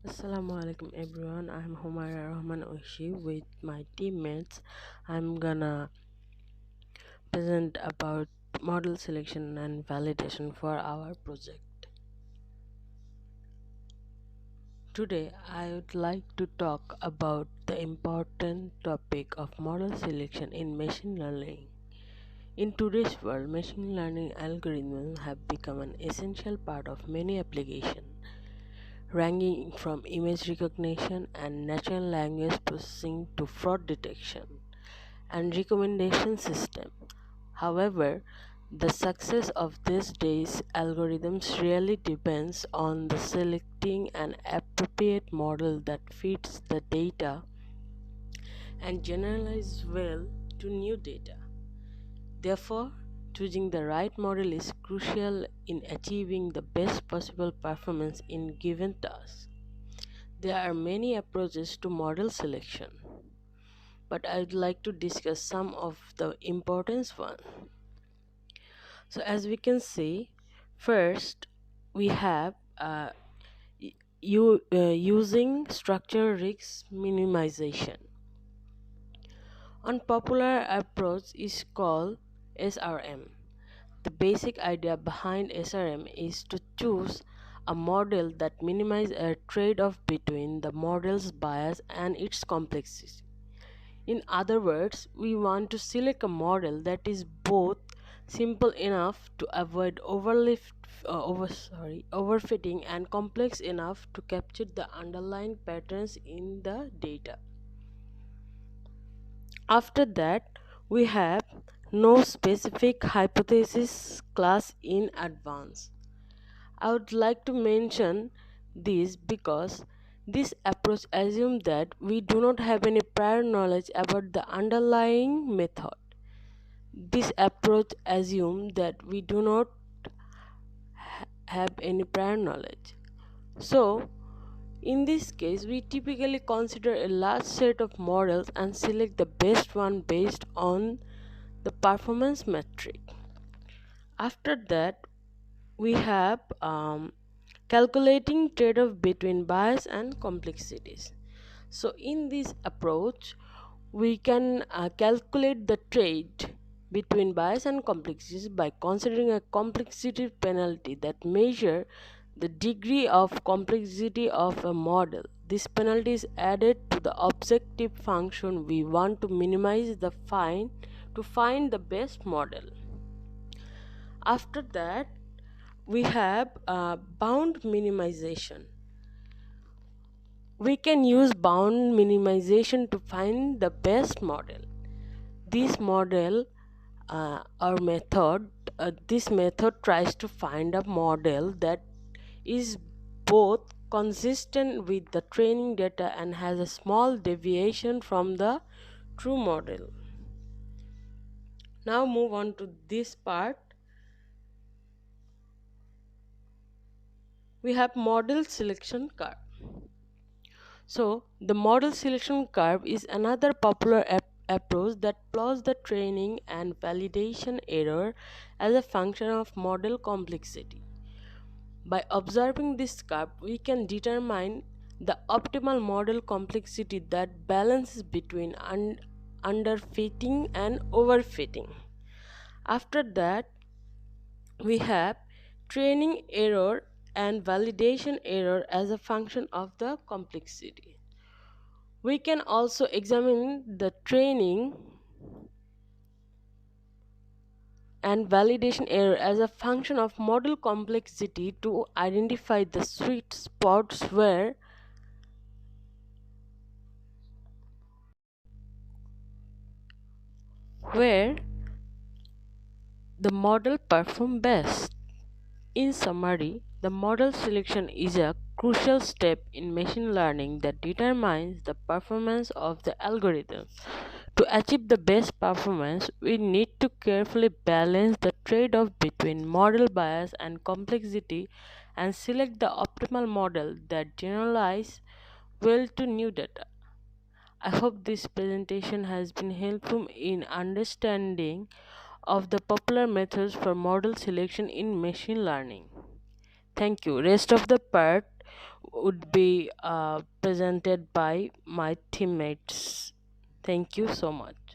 Assalamualaikum everyone. I'm Humaira Rahman Oishi with my teammates. I'm gonna present about model selection and validation for our project. Today I would like to talk about the important topic of model selection in machine learning. In today's world, machine learning algorithms have become an essential part of many applications, ranging from image recognition and natural language processing to fraud detection and recommendation system. However, the success of these days algorithms really depends on the selecting an appropriate model that fits the data and generalizes well to new data. Therefore, choosing the right model is crucial in achieving the best possible performance in given tasks. There are many approaches to model selection, but I would like to discuss some of the important ones. So as we can see, first we have using structure risk minimization. One popular approach is called SRM. The basic idea behind SRM is to choose a model that minimizes a trade-off between the model's bias and its complexity. In other words, we want to select a model that is both simple enough to avoid overfitting and complex enough to capture the underlying patterns in the data. After that, we have no specific hypothesis class in advance. I would like to mention this because this approach assumes that we do not have any prior knowledge about the underlying method. This approach assumes that we do not have any prior knowledge. So, in this case, we typically consider a large set of models and select the best one based on the performance metric. After that, we have calculating trade-off between bias and complexities. So in this approach, we can calculate the trade between bias and complexities by considering a complexity penalty that measure the degree of complexity of a model. This penalty is added to the objective function we want to minimize the to find the best model. After that, we have bound minimization. We can use bound minimization to find the best model. This model or method, this method tries to find a model that is both consistent with the training data and has a small deviation from the true model. Now move on to this part. We have model selection curve. So, the model selection curve is another popular approach that plots the training and validation error as a function of model complexity. By observing this curve, we can determine the optimal model complexity that balances between underfitting and overfitting. After that, we have training error and validation error as a function of the complexity. We can also examine the training and validation error as a function of model complexity to identify the sweet spots where the model perform best. In summary, the model selection is a crucial step in machine learning that determines the performance of the algorithm. To achieve the best performance, we need to carefully balance the trade off between model bias and complexity and select the optimal model that generalizes well to new data. I hope this presentation has been helpful in understanding of the popular methods for model selection in machine learning. Thank you. Rest of the part would be presented by my teammates. Thank you so much.